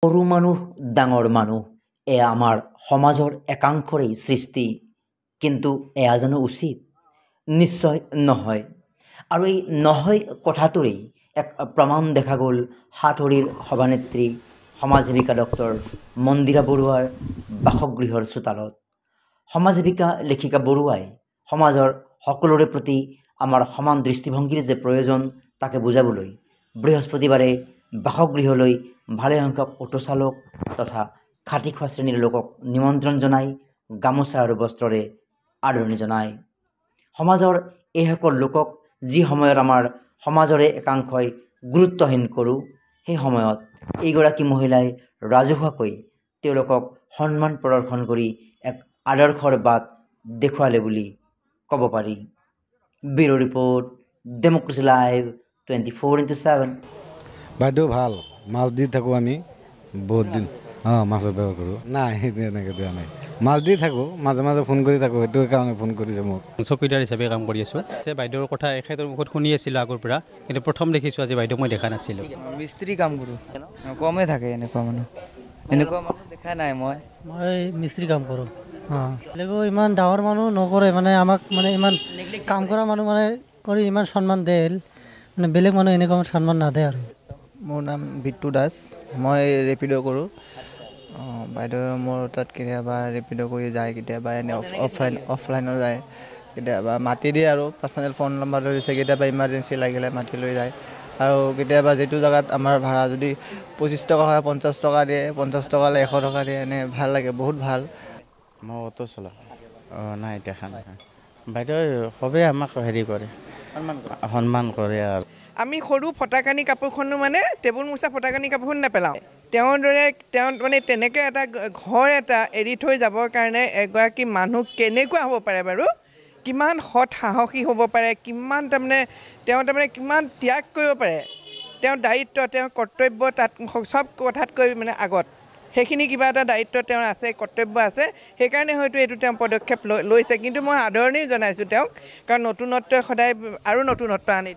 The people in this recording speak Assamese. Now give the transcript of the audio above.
সৰু মানুহ ডাঙৰ মানুহ এয়া আমাৰ সমাজৰ একাংশৰেই সৃষ্টি, কিন্তু এয়া জানো উচিত? নিশ্চয় নহয়। আৰু এই নহয় কথাটোৰেই এক প্ৰমাণ দেখা গ'ল সাঁতোৰীৰ সভানেত্ৰী সমাজ সেৱিকা ডক্টৰ মন্দিৰা বৰুৱাৰ বাসগৃহৰ চোতালত। সমাজ সেৱিকা লেখিকা বৰুৱাই সমাজৰ সকলোৰে প্ৰতি আমাৰ সমান দৃষ্টিভংগীৰ যে প্ৰয়োজন তাকে বুজাবলৈ বৃহস্পতিবাৰে বাসগৃহলৈ ভালেসংখ্যক অটো চালক তথা খাটি খোৱা শ্ৰেণীৰ লোকক নিমন্ত্ৰণ জনাই গামোচা আৰু বস্ত্ৰৰে আদৰণি জনায়। সমাজৰ এইসকল লোকক যি সময়ত আমাৰ সমাজৰে একাংশই গুৰুত্বহীন কৰোঁ, সেই সময়ত এইগৰাকী মহিলাই ৰাজহুৱাকৈ তেওঁলোকক সন্মান প্ৰদৰ্শন কৰি এক আদৰ্শৰ বাট দেখুৱালে বুলি ক'ব পাৰি। Bureau report, democracy live 24x7। বাইদেউ ভাল, মাছ দি থাকোঁ আমি বহুত দিন। মাছৰ ব্যৱহাৰ কৰোঁ। নাই এনেকৈ দিয়া নাই, মাছ দি থাকোঁ, মাজে মাজে ফোন কৰি থাকোঁ, সেইটো কাৰণে ফোন কৰিছে মোক। চকীদাৰ হিচাপে কাম কৰি আছোঁ। বাইদেউৰ কথা এখেতৰ মুখত শুনি আছিলোঁ আগৰ পৰা, কিন্তু প্ৰথম দেখিছোঁ আজি বাইদেউক মই দেখা নাছিলোঁ। মিস্ত্ৰী কাম কৰোঁ, কমেই থাকে এনেকুৱা মানুহ দেখা নাই। মই মিস্ত্ৰী কাম কৰোঁ। বেলেগো ইমান ডাঙৰ মানুহ নকৰে, মানে আমাক মানে ইমান কাম কৰা মানুহ মানে কৰি ইমান সন্মান দিয়ে, মানে বেলেগ মানুহ এনেকুৱা সন্মান নাদে আৰু। মোৰ নাম বিট্টু দাস, মই ৰেপিড' কৰোঁ। বাইদেউ মোৰ তাত কেতিয়াবা ৰেপিড' কৰি যায়, কেতিয়াবা এনে অফলাইনো যায়, কেতিয়াবা মাতি দিয়ে আৰু পাৰ্চনেল ফোন নম্বৰ দিছে, কেতিয়াবা ইমাৰ্জেঞ্চি লাগিলে মাতি লৈ যায়। আৰু কেতিয়াবা যিটো জেগাত আমাৰ ভাড়া যদি 25 টকা হয় 50 টকা দিয়ে, 50 টকালৈ 100 টকা দিয়ে, এনে ভাল লাগে, বহুত ভাল। মই অটো চলাওঁ। নাই দেখা নাই। বাইদেউ সবেই আমাক হেৰি কৰে, সন্মান কৰে। আৰু আমি সৰু ফটাকানি কাপোৰখনো মানে টেবুল মোচা ফটাকানি কাপোৰখন নেপেলাওঁ। তেওঁৰ দৰে তেওঁ মানে তেনেকৈ এটা ঘৰ এটা এৰি থৈ যাবৰ কাৰণে এগৰাকী মানুহ কেনেকুৱা হ'ব পাৰে বাৰু? কিমান সৎ সাহসী হ'ব পাৰে, কিমান তাৰমানে কিমান ত্যাগ কৰিব পাৰে। তেওঁৰ দায়িত্ব, তেওঁৰ কৰ্তব্য তাত চব কথাতকৈ মানে আগত সেইখিনি কিবা এটা দায়িত্ব তেওঁৰ আছে, কৰ্তব্য আছে, সেইকাৰণে হয়তো এইটো তেওঁ পদক্ষেপ লৈছে। কিন্তু মই আদৰণি জনাইছোঁ তেওঁক, কাৰণ নতুনত্বই সদায় আৰু নতুনত্ব আনি দিয়ে।